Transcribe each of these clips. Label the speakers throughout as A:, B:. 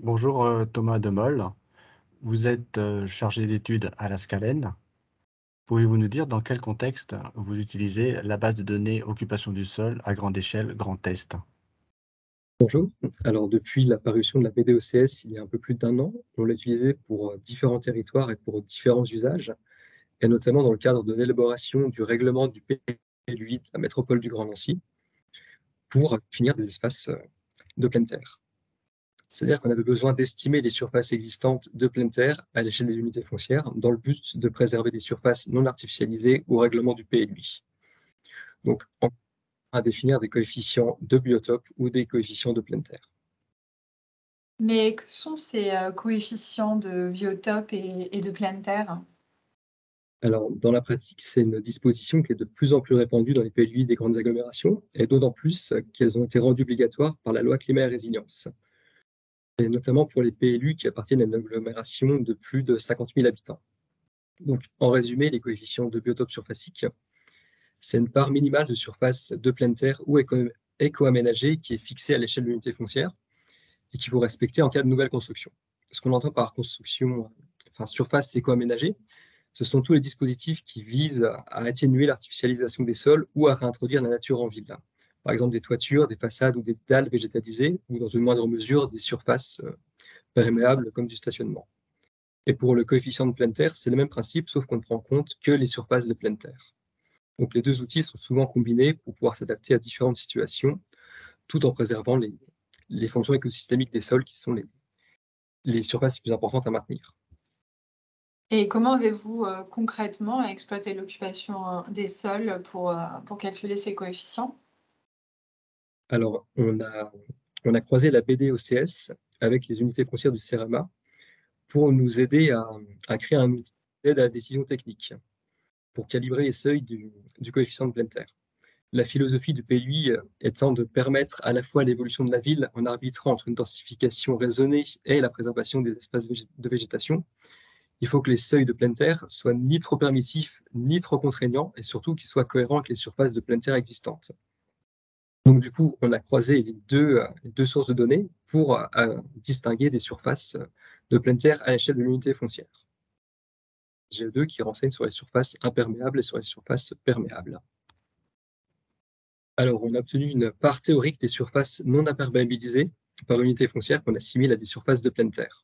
A: Bonjour Thomas Demol, vous êtes chargé d'études à la Scalène. Pouvez-vous nous dire dans quel contexte vous utilisez la base de données occupation du sol à grande échelle Grand Est?
B: Bonjour. Alors, depuis la parution de la BDOCS il y a un peu plus d'un an, on l'a utilisé pour différents territoires et pour différents usages, et notamment dans le cadre de l'élaboration du règlement du PLUI de la métropole du Grand Nancy pour définir des espaces de pleine terre. C'est-à-dire qu'on avait besoin d'estimer les surfaces existantes de pleine terre à l'échelle des unités foncières dans le but de préserver des surfaces non artificialisées au règlement du PLUI. Donc, à définir des coefficients de biotope ou des coefficients de pleine terre.
C: Mais que sont ces, coefficients de biotope et de pleine terre?
B: Alors, dans la pratique, c'est une disposition qui est de plus en plus répandue dans les PLUI des grandes agglomérations, et d'autant plus qu'elles ont été rendues obligatoires par la loi climat et résilience, et notamment pour les PLU qui appartiennent à une agglomération de plus de 50 000 habitants. Donc, en résumé, les coefficients de biotope surfacique, c'est une part minimale de surface de pleine terre ou éco-aménagée qui est fixée à l'échelle de l'unité foncière et qu'il faut respecter en cas de nouvelle construction. Ce qu'on entend par construction, enfin surface éco-aménagée, ce sont tous les dispositifs qui visent à atténuer l'artificialisation des sols ou à réintroduire la nature en ville. Par exemple, des toitures, des façades ou des dalles végétalisées, ou dans une moindre mesure, des surfaces perméables comme du stationnement. Et pour le coefficient de pleine terre, c'est le même principe, sauf qu'on ne prend en compte que les surfaces de pleine terre. Donc les deux outils sont souvent combinés pour pouvoir s'adapter à différentes situations, tout en préservant les fonctions écosystémiques des sols qui sont les surfaces les plus importantes à maintenir.
C: Et comment avez-vous, concrètement exploité l'occupation, des sols pour calculer ces coefficients?
B: Alors, on a croisé la BDOCS avec les unités foncières du CERAMA pour nous aider à créer un outil d'aide à la décision technique, pour calibrer les seuils du coefficient de pleine terre. La philosophie du PLUI étant de permettre à la fois l'évolution de la ville en arbitrant entre une densification raisonnée et la préservation des espaces de végétation, il faut que les seuils de pleine terre soient ni trop permissifs ni trop contraignants et surtout qu'ils soient cohérents avec les surfaces de pleine terre existantes. Donc du coup, on a croisé les deux sources de données pour distinguer des surfaces de pleine terre à l'échelle de l'unité foncière. GE2 qui renseigne sur les surfaces imperméables et sur les surfaces perméables. Alors, on a obtenu une part théorique des surfaces non imperméabilisées par unité foncière qu'on assimile à des surfaces de pleine terre.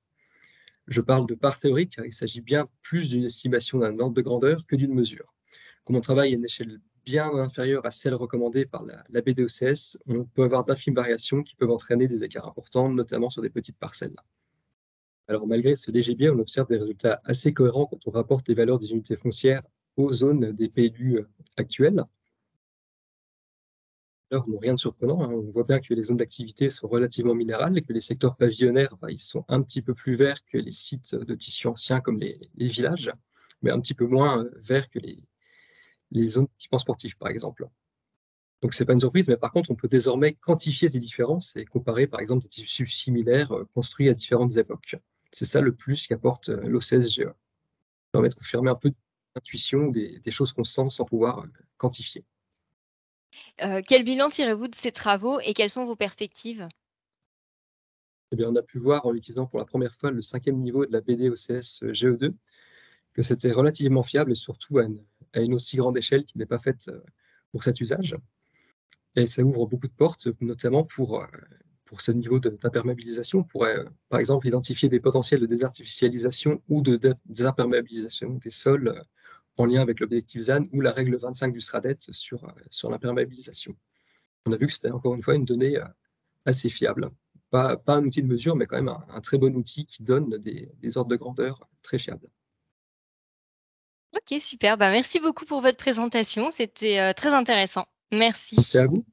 B: Je parle de part théorique car il s'agit bien plus d'une estimation d'un ordre de grandeur que d'une mesure. Comme on travaille à une échelle bien inférieure à celle recommandée par la BDOCS, on peut avoir d'infimes variations qui peuvent entraîner des écarts importants, notamment sur des petites parcelles. Alors malgré ce léger biais, on observe des résultats assez cohérents quand on rapporte les valeurs des unités foncières aux zones des PLU actuelles. Alors, bon, rien de surprenant, hein, on voit bien que les zones d'activité sont relativement minérales et que les secteurs pavillonnaires, bah, ils sont un petit peu plus verts que les sites de tissus anciens comme les villages, mais un petit peu moins verts que les zones typement sportives, par exemple. Donc, c'est pas une surprise, mais par contre, on peut désormais quantifier ces différences et comparer, par exemple, des tissus similaires construits à différentes époques. C'est ça le plus qu'apporte l'OCSGE. Ça permet de confirmer un peu d'intuition des choses qu'on sent sans pouvoir quantifier.
D: Quel bilan tirez-vous de ces travaux et quelles sont vos perspectives?
B: Eh bien, on a pu voir en utilisant pour la première fois le cinquième niveau de la BD-OCS GE2 que c'était relativement fiable et surtout à une aussi grande échelle qui n'est pas faite pour cet usage. Et ça ouvre beaucoup de portes, notamment pour ce niveau d'imperméabilisation. On pourrait, par exemple, identifier des potentiels de désartificialisation ou de désimperméabilisation des sols en lien avec l'objectif ZAN ou la règle 25 du SRADET sur l'imperméabilisation. On a vu que c'était encore une fois une donnée assez fiable. Pas un outil de mesure, mais quand même un très bon outil qui donne des ordres de grandeur très fiables.
D: OK, super, bah, merci beaucoup pour votre présentation, c'était, très intéressant.
B: C'est
D: Merci.
B: à vous.